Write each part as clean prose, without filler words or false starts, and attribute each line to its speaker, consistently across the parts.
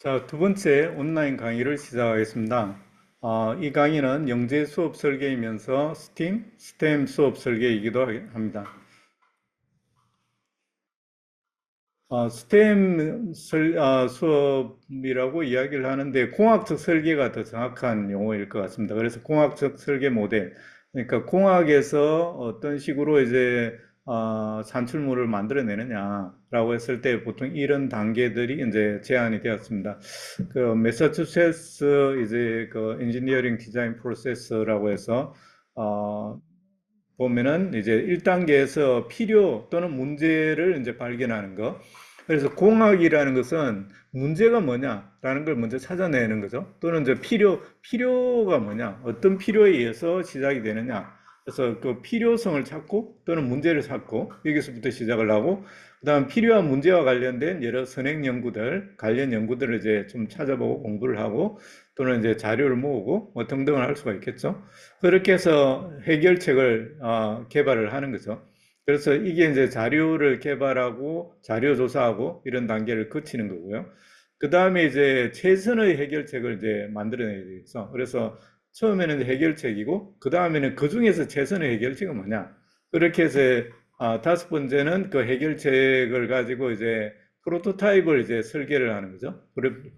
Speaker 1: 자, 두 번째 온라인 강의를 시작하겠습니다. 이 강의는 영재 수업 설계이면서 스템 수업 설계이기도 합니다. 수업이라고 이야기를 하는데 공학적 설계가 더 정확한 용어일 것 같습니다. 그래서 공학적 설계 모델, 그러니까 공학에서 어떤 식으로 이제 산출물을 만들어내느냐라고 했을 때 보통 이런 단계들이 이제 제한이 되었습니다. 그 매사추세츠 이제 그 엔지니어링 디자인 프로세스라고 해서 보면은 이제 1단계에서 필요 또는 문제를 이제 발견하는 거. 그래서 공학이라는 것은 문제가 뭐냐라는 걸 먼저 찾아내는 거죠. 또는 이제 필요가 뭐냐, 어떤 필요에 의해서 시작이 되느냐. 그래서 그 필요성을 찾고 또는 문제를 찾고 여기서부터 시작을 하고 그다음 필요한 문제와 관련된 여러 선행 연구들, 관련 연구들을 이제 좀 찾아보고 공부를 하고 또는 이제 자료를 모으고 뭐 등등을 할 수가 있겠죠. 그렇게 해서 해결책을 개발을 하는 거죠. 그래서 이게 이제 자료를 개발하고 자료 조사하고 이런 단계를 거치는 거고요. 그 다음에 이제 최선의 해결책을 이제 만들어내야 되겠어. 그래서 처음에는 해결책이고 그 다음에는 그 중에서 최선의 해결책은 뭐냐. 그렇게 해서 다섯 번째는 그 해결책을 가지고 이제 프로토타입을 이제 설계를 하는 거죠.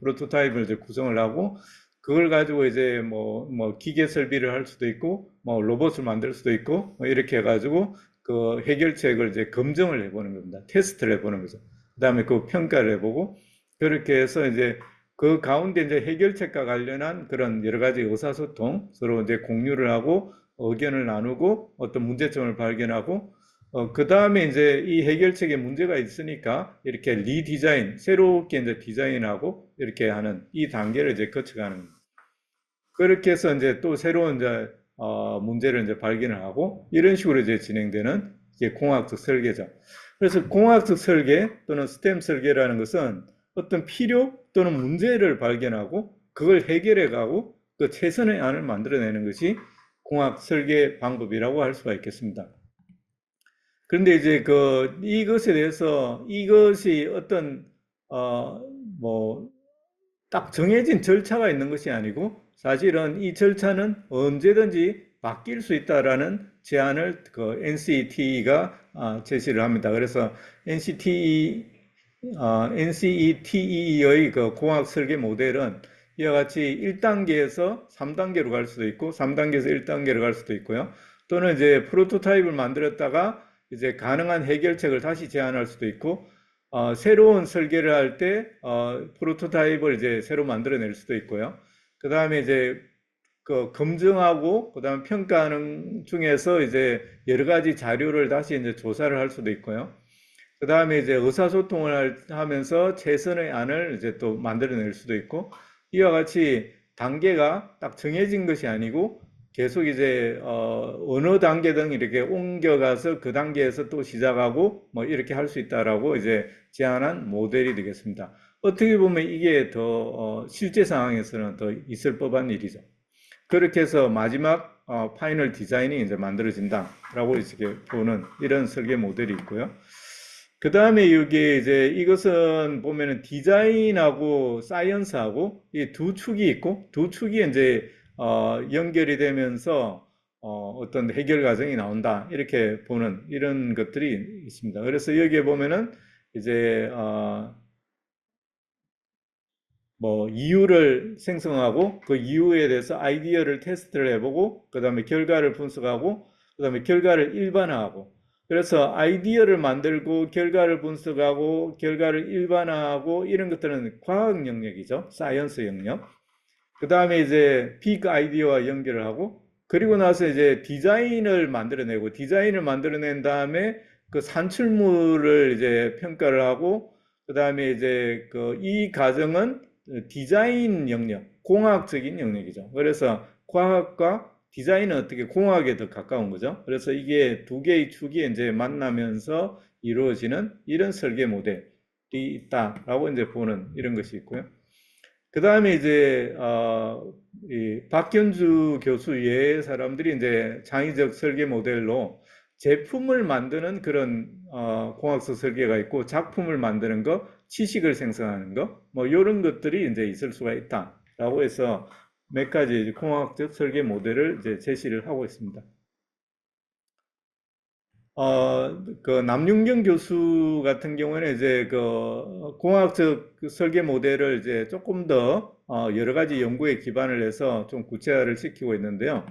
Speaker 1: 프로토타입을 이제 구성을 하고 그걸 가지고 이제 뭐 기계 설비를 할 수도 있고 뭐 로봇을 만들 수도 있고 뭐 이렇게 해가지고 그 해결책을 이제 검증을 해보는 겁니다. 테스트를 해보는 거죠. 그다음에 그 평가를 해보고 그렇게 해서 이제 그 가운데 이제 해결책과 관련한 그런 여러 가지 의사소통 서로 이제 공유를 하고 의견을 나누고 어떤 문제점을 발견하고 그 다음에 이제 이 해결책에 문제가 있으니까 이렇게 리디자인, 새롭게 이제 디자인하고 이렇게 하는 이 단계를 이제 거쳐가는 겁니다. 그렇게 해서 이제 또 새로운 이제 문제를 이제 발견을 하고 이런 식으로 이제 진행되는 이게 공학적 설계죠. 그래서 공학적 설계 또는 스템 설계라는 것은 어떤 필요 또는 문제를 발견하고 그걸 해결해 가고 그 최선의 안을 만들어내는 것이 공학 설계 방법이라고 할 수가 있겠습니다. 그런데 이제 그 이것에 대해서 이것이 어떤 뭐 딱 정해진 절차가 있는 것이 아니고 사실은 이 절차는 언제든지 바뀔 수 있다라는 제안을 그 NCTE가 제시를 합니다. 그래서 NCETE의 그 공학 설계 모델은 이와 같이 1단계에서 3단계로 갈 수도 있고 3단계에서 1단계로 갈 수도 있고요. 또는 이제 프로토타입을 만들었다가 이제 가능한 해결책을 다시 제안할 수도 있고 새로운 설계를 할 때 프로토타입을 이제 새로 만들어낼 수도 있고요. 그 다음에 이제 그 검증하고 그 다음 평가하는 중에서 이제 여러 가지 자료를 다시 이제 조사를 할 수도 있고요. 그 다음에 이제 의사소통을 하면서 최선의 안을 이제 또 만들어낼 수도 있고 이와 같이 단계가 딱 정해진 것이 아니고 계속 이제 어느 단계든 이렇게 옮겨가서 그 단계에서 또 시작하고 뭐 이렇게 할 수 있다라고 이제 제안한 모델이 되겠습니다. 어떻게 보면 이게 더 실제 상황에서는 더 있을 법한 일이죠. 그렇게 해서 마지막 파이널 디자인이 이제 만들어진다라고 이렇게 보는 이런 설계 모델이 있고요. 그 다음에 여기 이제 이것은 보면은 디자인하고 사이언스하고 이 두 축이 있고 두 축이 이제 연결이 되면서 어떤 해결 과정이 나온다 이렇게 보는 이런 것들이 있습니다. 그래서 여기에 보면은 이제 뭐 이유를 생성하고 그 이유에 대해서 아이디어를 테스트를 해보고 그 다음에 결과를 분석하고 그 다음에 결과를 일반화하고 그래서 아이디어를 만들고 결과를 분석하고 결과를 일반화하고 이런 것들은 과학 영역이죠. 사이언스 영역. 그 다음에 이제 빅 아이디어와 연결을 하고 그리고 나서 이제 디자인을 만들어내고 디자인을 만들어낸 다음에 그 산출물을 이제 평가를 하고 그 다음에 이제 그 이 과정은 디자인 영역, 공학적인 영역이죠. 그래서 과학과 디자인은 어떻게 공학에 더 가까운 거죠. 그래서 이게 두 개의 축이 이제 만나면서 이루어지는 이런 설계 모델이 있다라고 이제 보는 이런 것이 있고요. 그 다음에 이제 이 박현주 교수 외의 사람들이 이제 창의적 설계 모델로 제품을 만드는 그런 공학적 설계가 있고 작품을 만드는 거, 지식을 생성하는 거, 뭐 이런 것들이 이제 있을 수가 있다라고 해서 몇 가지 공학적 설계 모델을 이제 제시를 하고 있습니다. 그 남윤경 교수 같은 경우에는 이제 그 공학적 그 설계 모델을 이제 조금 더 여러 가지 연구에 기반을 해서 좀 구체화를 시키고 있는데요.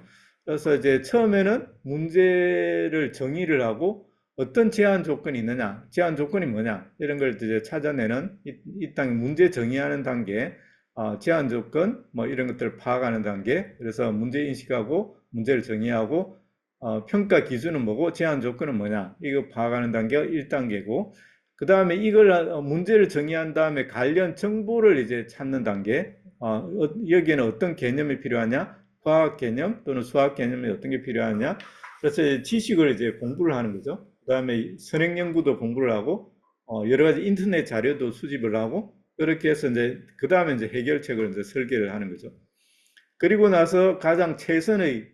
Speaker 1: 그래서 이제 처음에는 문제를 정의를 하고 어떤 제한 조건이 있느냐, 제한 조건이 뭐냐 이런 걸 이제 찾아내는 이 문제 정의하는 단계, 제한 조건 뭐 이런 것들을 파악하는 단계. 그래서 문제 인식하고 문제를 정의하고 평가 기준은 뭐고 제한 조건은 뭐냐 이거 파악하는 단계가 1단계고 그 다음에 이걸 문제를 정의한 다음에 관련 정보를 이제 찾는 단계. 여기에는 어떤 개념이 필요하냐, 과학 개념 또는 수학 개념이 어떤 게 필요하냐. 그래서 지식을 이제 공부를 하는 거죠. 그 다음에 선행 연구도 공부를 하고 여러 가지 인터넷 자료도 수집을 하고 그렇게 해서 이제 그 다음에 이제 해결책을 이제 설계를 하는 거죠. 그리고 나서 가장 최선의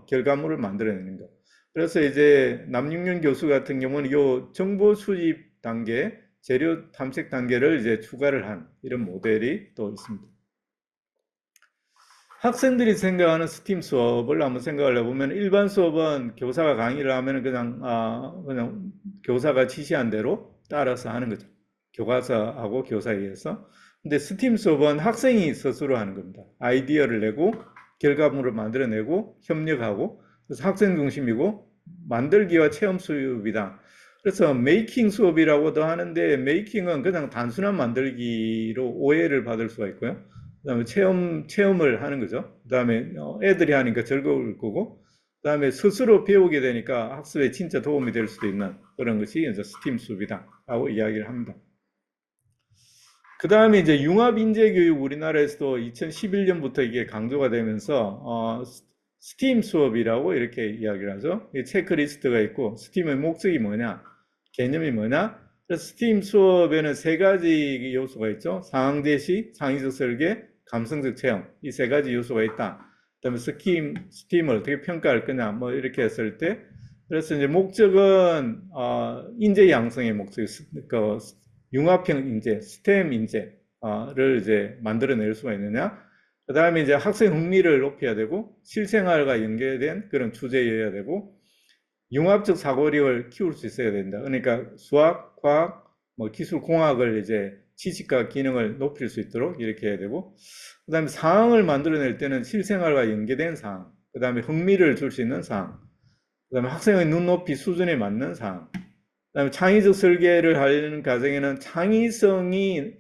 Speaker 1: 결과물을 만들어내는 거. 그래서 이제 남윤경 교수 같은 경우는 이 정보 수집 단계, 재료 탐색 단계를 이제 추가를 한 이런 모델이 또 있습니다. 학생들이 생각하는 스팀 수업을 한번 생각을 해보면 일반 수업은 교사가 강의를 하면 그냥 교사가 지시한 대로 따라서 하는 거죠. 교과서하고 교사에 의해서. 근데 스팀 수업은 학생이 스스로 하는 겁니다. 아이디어를 내고 결과물을 만들어내고 협력하고 그래서 학생 중심이고 만들기와 체험 수업이다. 그래서 메이킹 수업이라고도 하는데 메이킹은 그냥 단순한 만들기로 오해를 받을 수가 있고요. 그다음에 체험을 하는 거죠. 그다음에 애들이 하니까 즐거울 거고, 그다음에 스스로 배우게 되니까 학습에 진짜 도움이 될 수도 있는 그런 것이 이제 스팀 수업이다라고 이야기를 합니다. 그다음에 이제 융합인재교육 우리나라에서도 2011년부터 이게 강조가 되면서 스팀 수업이라고 이렇게 이야기를 하죠. 체크리스트가 있고 스팀의 목적이 뭐냐, 개념이 뭐냐. 그래서 스팀 수업에는 세 가지 요소가 있죠. 상황 제시, 창의적 설계, 감성적 체험. 이 세 가지 요소가 있다. 그다음에 스팀을 어떻게 평가할 거냐, 뭐 이렇게 했을 때, 그래서 이제 목적은 인재 양성의 목적이 그 융합형 인재, 스템 인재를 이제 만들어낼 수가 있느냐. 그 다음에 이제 학생 흥미를 높여야 되고 실생활과 연계된 그런 주제여야 되고 융합적 사고력을 키울 수 있어야 된다. 그러니까 수학, 과학, 뭐 기술, 공학을 이제 지식과 기능을 높일 수 있도록 이렇게 해야 되고 그 다음에 상황을 만들어낼 때는 실생활과 연계된 상황, 그 다음에 흥미를 줄 수 있는 상황, 그 다음에 학생의 눈높이 수준에 맞는 상황, 그다음에 창의적 설계를 하려는 과정에는 창의성이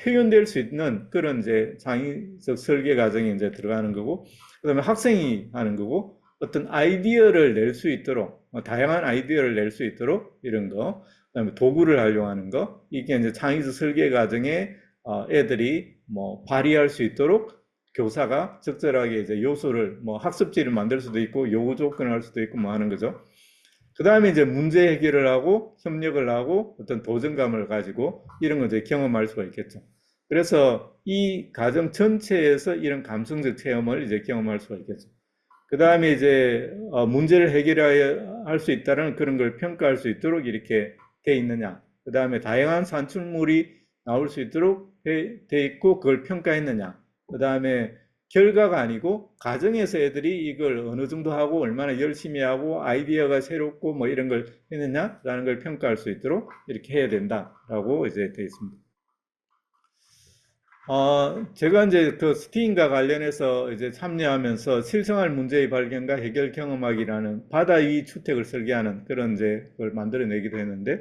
Speaker 1: 표현될 수 있는 그런 이제 창의적 설계 과정이 이제 들어가는 거고, 그다음에 학생이 하는 거고, 어떤 아이디어를 낼 수 있도록 다양한 아이디어를 낼 수 있도록 이런 거, 그다음에 도구를 활용하는 거, 이게 이제 창의적 설계 과정에 애들이 뭐 발휘할 수 있도록 교사가 적절하게 이제 요소를 뭐 학습지를 만들 수도 있고 요구 조건을 할 수도 있고 뭐 하는 거죠. 그 다음에 이제 문제 해결을 하고 협력을 하고 어떤 도전감을 가지고 이런 걸 이제 경험할 수가 있겠죠. 그래서 이 과정 전체에서 이런 감성적 체험을 이제 경험할 수가 있겠죠. 그 다음에 이제 문제를 해결할 수 있다는 그런 걸 평가할 수 있도록 이렇게 돼 있느냐. 그 다음에 다양한 산출물이 나올 수 있도록 돼 있고 그걸 평가했느냐. 그 다음에 결과가 아니고 과정에서 애들이 이걸 어느 정도 하고 얼마나 열심히 하고 아이디어가 새롭고 뭐 이런 걸 했느냐라는 걸 평가할 수 있도록 이렇게 해야 된다라고 이제 되어 있습니다. 제가 이제 그 스티인과 관련해서 이제 참여하면서 실생활 문제의 발견과 해결 경험학이라는 바다 위 주택을 설계하는 그런 이제 그걸 만들어내기도 했는데,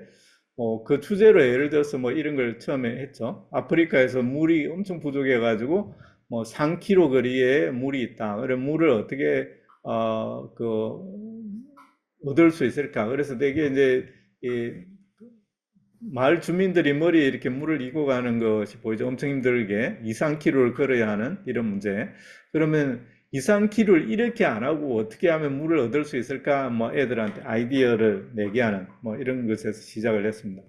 Speaker 1: 그 주제로 예를 들어서 뭐 이런 걸 처음에 했죠. 아프리카에서 물이 엄청 부족해가지고 뭐 3km 거리에 물이 있다. 그래 물을 어떻게 얻을 수 있을까? 그래서 되게 이제 이 마을 주민들이 머리에 이렇게 물을 이고 가는 것이 보이죠. 엄청 힘들게 2, 3km를 걸어야 하는 이런 문제. 그러면 2, 3km를 이렇게 안 하고 어떻게 하면 물을 얻을 수 있을까? 뭐 애들한테 아이디어를 내게 하는 뭐 이런 것에서 시작을 했습니다.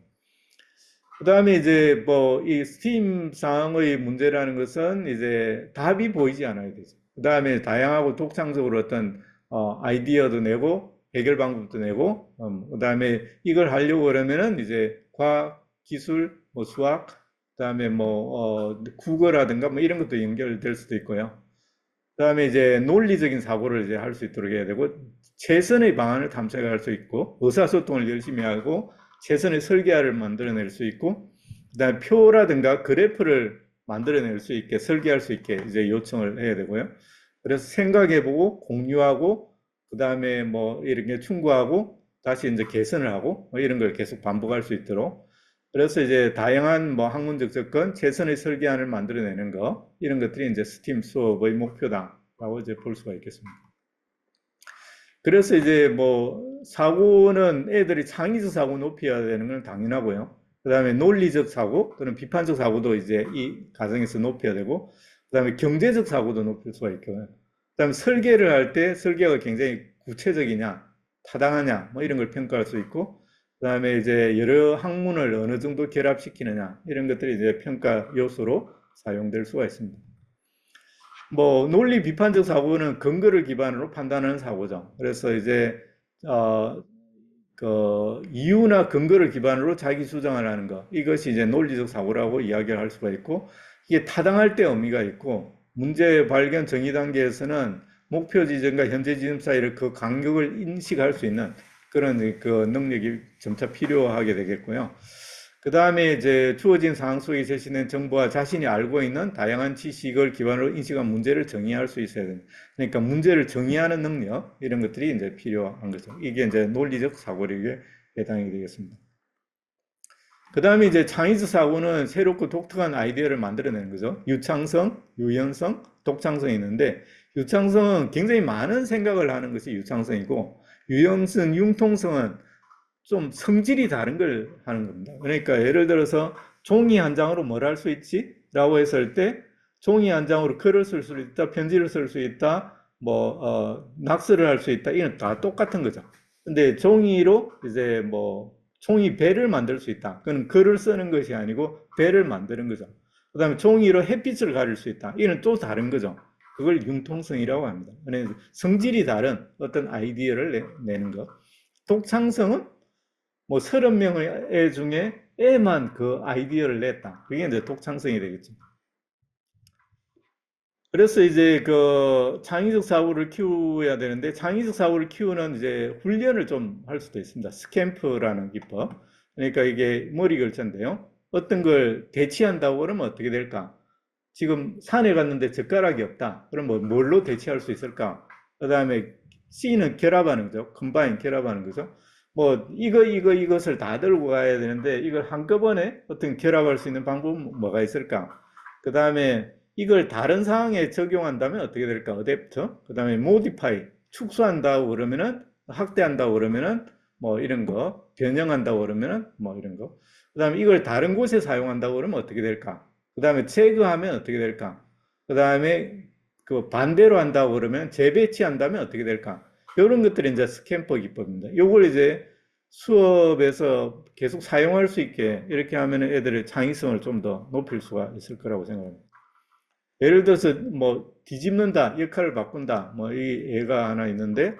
Speaker 1: 그 다음에 이제 뭐 이 스팀 상황의 문제라는 것은 이제 답이 보이지 않아야 되죠. 그 다음에 다양하고 독창적으로 어떤 아이디어도 내고 해결 방법도 내고 그 다음에 이걸 하려고 그러면은 이제 과학, 기술, 뭐 수학, 그다음에 뭐 국어라든가 뭐 이런 것도 연결될 수도 있고요. 그다음에 이제 논리적인 사고를 이제 할 수 있도록 해야 되고 최선의 방안을 탐색할 수 있고 의사소통을 열심히 하고 최선의 설계를 만들어낼 수 있고 그다음에 표라든가 그래프를 만들어낼 수 있게 설계할 수 있게 이제 요청을 해야 되고요. 그래서 생각해보고 공유하고 그다음에 뭐 이런 게 충고하고 다시 이제 개선을 하고 뭐 이런 걸 계속 반복할 수 있도록 그래서 이제 다양한 뭐 학문적 접근, 최선의 설계안을 만들어내는 거 이런 것들이 이제 스팀 수업의 목표다라고 이제 볼 수가 있겠습니다. 그래서 이제 뭐 사고는 애들이 창의적 사고 높여야 되는 건 당연하고요. 그다음에 논리적 사고 또는 비판적 사고도 이제 이 과정에서 높여야 되고 그다음에 경제적 사고도 높일 수가 있고요. 그다음에 설계를 할 때 설계가 굉장히 구체적이냐, 타당하냐 뭐 이런 걸 평가할 수 있고 그다음에 이제 여러 학문을 어느 정도 결합시키느냐 이런 것들이 이제 평가 요소로 사용될 수가 있습니다. 뭐 논리 비판적 사고는 근거를 기반으로 판단하는 사고죠. 그래서 이제 어, 이유나 근거를 기반으로 자기 주장을 하는 것 이것이 이제 논리적 사고라고 이야기를 할 수가 있고 이게 타당할 때 의미가 있고 문제 발견 정의 단계에서는 목표 지점과 현재 지점 사이를 그 간격을 인식할 수 있는 그런 그 능력이 점차 필요하게 되겠고요. 그 다음에 이제 주어진 상황 속에 제시된 정보와 자신이 알고 있는 다양한 지식을 기반으로 인식한 문제를 정의할 수 있어야 됩니다. 그러니까 문제를 정의하는 능력, 이런 것들이 이제 필요한 거죠. 이게 이제 논리적 사고력에 해당이 되겠습니다. 그 다음에 이제 창의적 사고는 새롭고 독특한 아이디어를 만들어내는 거죠. 유창성, 유연성, 독창성이 있는데, 유창성은 굉장히 많은 생각을 하는 것이 유창성이고, 유연성, 융통성은 좀 성질이 다른 걸 하는 겁니다. 그러니까 예를 들어서 종이 한 장으로 뭘 할 수 있지? 라고 했을 때 종이 한 장으로 글을 쓸 수 있다, 편지를 쓸 수 있다, 뭐 낙서를 할 수 있다. 이건 다 똑같은 거죠. 근데 종이로 이제 뭐 종이 배를 만들 수 있다. 그건 글을 쓰는 것이 아니고 배를 만드는 거죠. 그다음에 종이로 햇빛을 가릴 수 있다. 이는 또 다른 거죠. 그걸 융통성이라고 합니다. 성질이 다른 어떤 아이디어를 내는 것. 독창성은 뭐 30명의 애 중에 애만 그 아이디어를 냈다. 그게 이제 독창성이 되겠죠. 그래서 이제 그 창의적 사고를 키워야 되는데 창의적 사고를 키우는 이제 훈련을 좀 할 수도 있습니다. 스캠프라는 기법. 그러니까 이게 머리 글자인데요. 어떤 걸 대치한다고 그러면 어떻게 될까? 지금 산에 갔는데 젓가락이 없다. 그럼 뭐 뭘로 대체할 수 있을까? 그다음에 C는 결합하는 거죠. 컴바인 결합하는 거죠. 뭐 이것을 다 들고 가야 되는데 이걸 한꺼번에 어떤 결합할 수 있는 방법은 뭐가 있을까? 그다음에 이걸 다른 상황에 적용한다면 어떻게 될까? 어댑터. 그다음에 modify 축소한다고 그러면은 확대한다고 그러면은 뭐 이런 거 변형한다고 그러면은 뭐 이런 거. 그다음에 이걸 다른 곳에 사용한다고 그러면 어떻게 될까? 그 다음에 제거하면 어떻게 될까? 그 다음에 그 반대로 한다고 그러면 재배치한다면 어떻게 될까? 이런 것들이 이제 스캠퍼 기법입니다. 이걸 이제 수업에서 계속 사용할 수 있게 이렇게 하면 애들의 창의성을 좀 더 높일 수가 있을 거라고 생각합니다. 예를 들어서 뭐 뒤집는다, 역할을 바꾼다, 뭐 이 애가 하나 있는데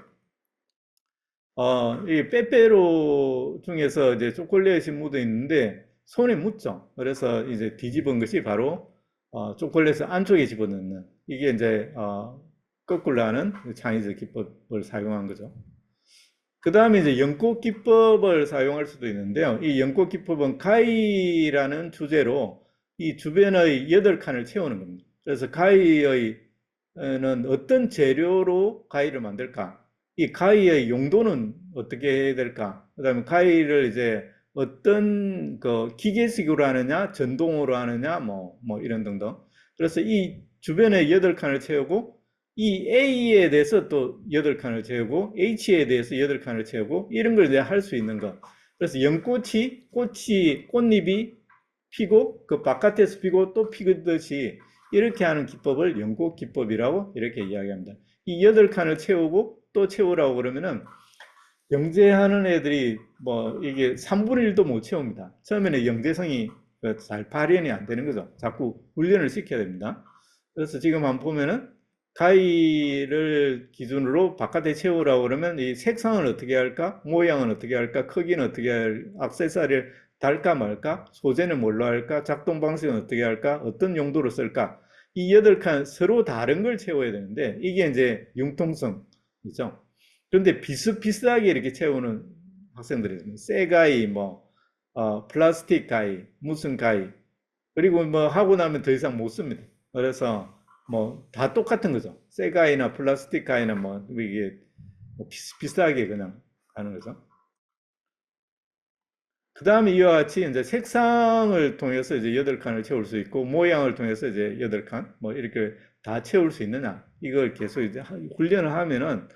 Speaker 1: 이 빼빼로 중에서 이제 초콜릿이 묻어 있는데 손에 묻죠. 그래서 이제 뒤집은 것이 바로 초콜릿을 안쪽에 집어넣는 이게 이제 거꾸로 하는 창의적 기법을 사용한 거죠. 그 다음에 이제 연꽃 기법을 사용할 수도 있는데요. 이 연꽃 기법은 가위라는 주제로 이 주변의 8칸을 채우는 겁니다. 그래서 가위의 는 어떤 재료로 가위를 만들까? 이 가위의 용도는 어떻게 해야 될까? 그다음에 가위를 이제 어떤 그 기계식으로 하느냐, 전동으로 하느냐, 뭐 이런 등등. 그래서 이 주변에 8칸을 채우고 이 A에 대해서 또 8칸을 채우고 H에 대해서 8칸을 채우고 이런 걸 이제 할 수 있는 것. 그래서 꽃잎이 피고 그 바깥에서 피고 또 피듯이 이렇게 하는 기법을 연꽃 기법이라고 이렇게 이야기합니다. 이 8칸을 채우고 또 채우라고 그러면은 영재하는 애들이 뭐 이게 3분의 1도 못 채웁니다. 처음에는 영재성이 잘 발현이 안 되는 거죠. 자꾸 훈련을 시켜야 됩니다. 그래서 지금 한번 보면은 가위를 기준으로 바깥에 채우라고 그러면 이 색상은 어떻게 할까? 모양은 어떻게 할까? 크기는 어떻게 할, 액세서리를 달까 말까? 소재는 뭘로 할까? 작동 방식은 어떻게 할까? 어떤 용도로 쓸까? 이 8칸 서로 다른 걸 채워야 되는데 이게 이제 융통성이죠. 그런데 비슷비슷하게 이렇게 채우는 학생들이 있습니다. 쇠 가위, 뭐 플라스틱 가위, 무슨 가위, 그리고 뭐 하고 나면 더 이상 못 씁니다. 그래서 뭐 다 똑같은 거죠. 쇠 가위나 플라스틱 가위나 뭐 이게 뭐 비슷비슷하게 그냥 하는 거죠. 그 다음에 이와 같이 이제 색상을 통해서 이제 8칸을 채울 수 있고, 모양을 통해서 이제 8칸, 뭐 이렇게 다 채울 수 있느냐. 이걸 계속 이제 훈련을 하면은,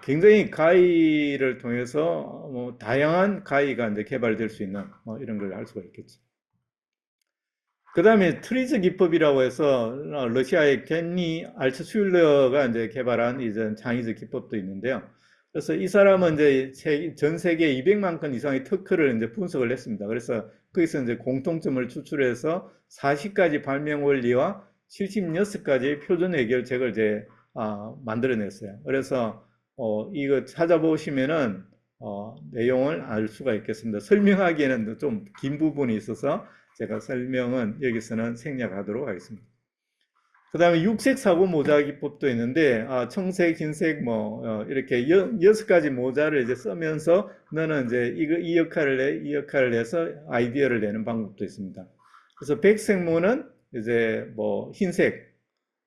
Speaker 1: 굉장히 가위를 통해서 뭐 다양한 가위가 이제 개발될 수 있는 뭐 이런 걸 할 수가 있겠죠. 그 다음에 트리즈 기법이라고 해서 러시아의 겐니 알츠슈일러가 이제 개발한 이제 창의적 기법도 있는데요. 그래서 이 사람은 이제 전 세계 200만 건 이상의 특허를 이제 분석을 했습니다. 그래서 거기서 이제 공통점을 추출해서 40가지 발명 원리와 76가지의 표준 해결책을 이제 만들어냈어요. 그래서 이거 찾아보시면은 내용을 알 수가 있겠습니다. 설명하기에는 좀 긴 부분이 있어서 제가 설명은 여기서는 생략하도록 하겠습니다. 그 다음에 육색 사고 모자 기법도 있는데, 청색, 흰색, 뭐, 이렇게 6가지 모자를 이제 쓰면서 너는 이제 이 역할을 해, 이 역할을 해서 아이디어를 내는 방법도 있습니다. 그래서 백색모는 이제 뭐, 흰색,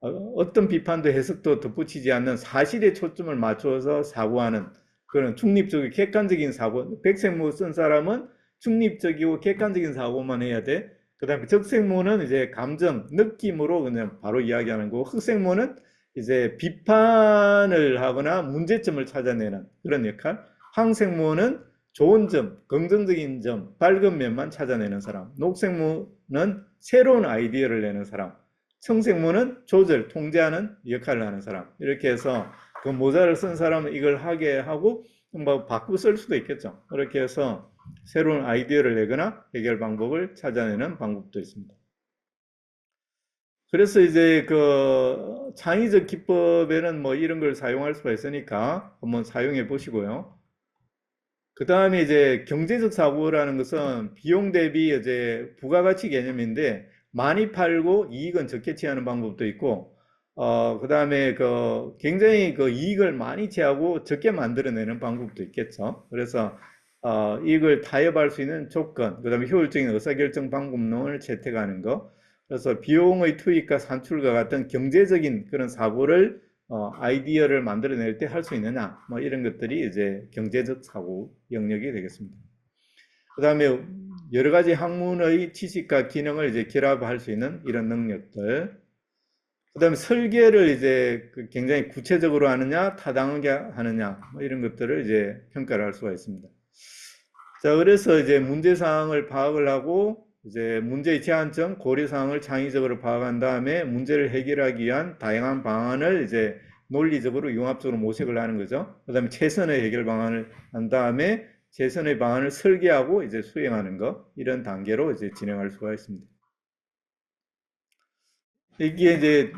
Speaker 1: 어떤 비판도 해석도 덧붙이지 않는 사실에 초점을 맞춰서 사고하는 그런 중립적이고 객관적인 사고. 백색모 쓴 사람은 중립적이고 객관적인 사고만 해야 돼. 그 다음에 적색모는 이제 감정, 느낌으로 그냥 바로 이야기하는 거고, 흑색모는 이제 비판을 하거나 문제점을 찾아내는 그런 역할. 황색모는 좋은 점, 긍정적인 점, 밝은 면만 찾아내는 사람. 녹색모는 새로운 아이디어를 내는 사람. 청색모는 조절, 통제하는 역할을 하는 사람. 이렇게 해서 그 모자를 쓴 사람은 이걸 하게 하고 뭐 바꾸고 쓸 수도 있겠죠. 그렇게 해서 새로운 아이디어를 내거나 해결 방법을 찾아내는 방법도 있습니다. 그래서 이제 그 창의적 기법에는 뭐 이런 걸 사용할 수가 있으니까 한번 사용해 보시고요. 그 다음에 이제 경제적 사고라는 것은 비용 대비 이제 부가가치 개념인데 많이 팔고 이익은 적게 취하는 방법도 있고, 그 다음에 그 굉장히 그 이익을 많이 취하고 적게 만들어내는 방법도 있겠죠. 그래서 이걸 타협할 수 있는 조건, 그 다음에 효율적인 의사결정 방법론을 채택하는 거. 그래서 비용의 투입과 산출과 같은 경제적인 그런 사고를 아이디어를 만들어낼 때 할 수 있느냐, 뭐 이런 것들이 이제 경제적 사고 영역이 되겠습니다. 그 다음에 여러 가지 학문의 지식과 기능을 이제 결합할 수 있는 이런 능력들. 그 다음에 설계를 이제 굉장히 구체적으로 하느냐, 타당하게 하느냐, 뭐 이런 것들을 이제 평가를 할 수가 있습니다. 자, 그래서 이제 문제사항을 파악을 하고, 이제 문제의 제한점, 고려사항을 창의적으로 파악한 다음에 문제를 해결하기 위한 다양한 방안을 이제 논리적으로 융합적으로 모색을 하는 거죠. 그 다음에 최선의 해결 방안을 한 다음에 최선의 방안을 설계하고 이제 수행하는 거, 이런 단계로 이제 진행할 수가 있습니다. 이게 이제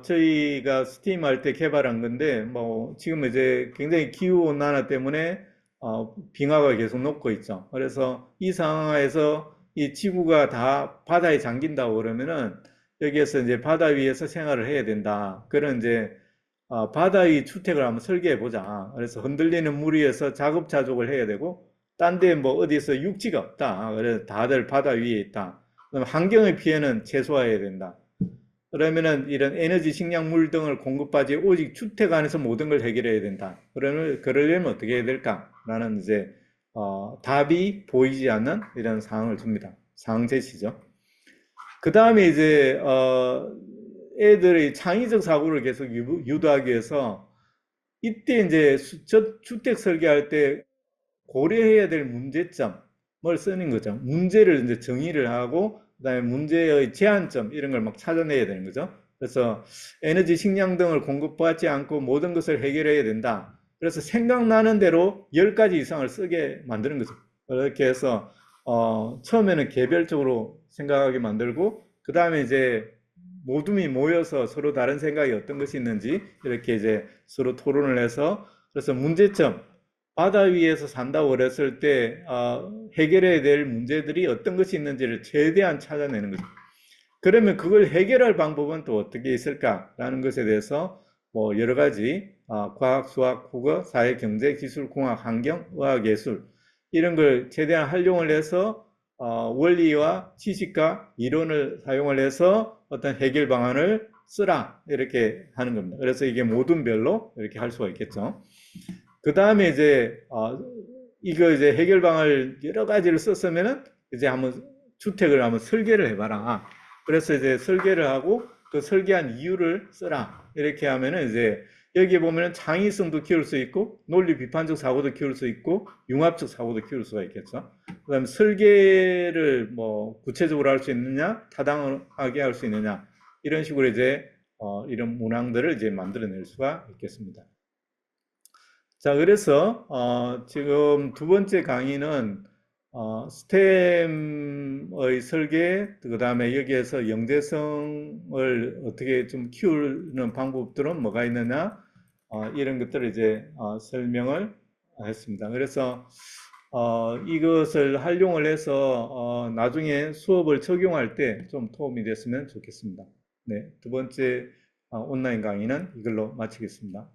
Speaker 1: 저희가 스팀 할 때 개발한 건데 뭐 지금 이제 굉장히 기후 온난화 때문에 빙하가 계속 녹고 있죠. 그래서 이 상황에서 이 지구가 다 바다에 잠긴다고 그러면은 여기에서 이제 바다 위에서 생활을 해야 된다. 그런 이제 바다 위 주택을 한번 설계해 보자. 그래서 흔들리는 물 위에서 자급자족을 해야 되고 딴 데 뭐 어디서 육지가 없다. 그래서 다들 바다 위에 있다. 그럼 환경의 피해는 최소화해야 된다. 그러면은 이런 에너지, 식량, 물 등을 공급하지 오직 주택 안에서 모든 걸 해결해야 된다. 그러려면 어떻게 해야 될까라는 이제 답이 보이지 않는 이런 상황을 줍니다. 상황 제시죠. 그 다음에 이제 애들의 창의적 사고를 계속 유도하기 위해서 이때 이제 주택 설계할 때 고려해야 될 문제점을 쓰는 거죠. 문제를 이제 정의를 하고 그다음에 문제의 제한점 이런 걸 막 찾아내야 되는 거죠. 그래서 에너지, 식량 등을 공급받지 않고 모든 것을 해결해야 된다. 그래서 생각나는 대로 10가지 이상을 쓰게 만드는 거죠. 그렇게 해서 처음에는 개별적으로 생각하게 만들고 그 다음에 이제 모둠이 모여서 서로 다른 생각이 어떤 것이 있는지 이렇게 이제 서로 토론을 해서 그래서 문제점 바다 위에서 산다고 그랬을 때 해결해야 될 문제들이 어떤 것이 있는지를 최대한 찾아내는 거죠. 그러면 그걸 해결할 방법은 또 어떻게 있을까라는 것에 대해서 뭐 여러 가지 과학, 수학, 국어, 사회, 경제, 기술, 공학, 환경, 의학, 예술 이런 걸 최대한 활용을 해서 원리와 지식과 이론을 사용을 해서 어떤 해결 방안을 쓰라 이렇게 하는 겁니다. 그래서 이게 모둠별로 이렇게 할 수가 있겠죠. 그 다음에 이제 이거 이제 해결 방안을 여러 가지를 썼으면은 이제 한번 주택을 한번 설계를 해봐라. 그래서 이제 설계를 하고 그 설계한 이유를 써라. 이렇게 하면은 이제 여기 보면은 창의성도 키울 수 있고 논리 비판적 사고도 키울 수 있고 융합적 사고도 키울 수가 있겠죠. 그다음에 설계를 뭐 구체적으로 할 수 있느냐, 타당하게 할 수 있느냐 이런 식으로 이제 이런 문항들을 이제 만들어낼 수가 있겠습니다. 자, 그래서 지금 두 번째 강의는 스템의 설계, 그 다음에 여기에서 영재성을 어떻게 좀 키우는 방법들은 뭐가 있느냐, 이런 것들을 이제 설명을 했습니다. 그래서 이것을 활용을 해서 나중에 수업을 적용할 때 좀 도움이 됐으면 좋겠습니다. 네, 두 번째 온라인 강의는 이걸로 마치겠습니다.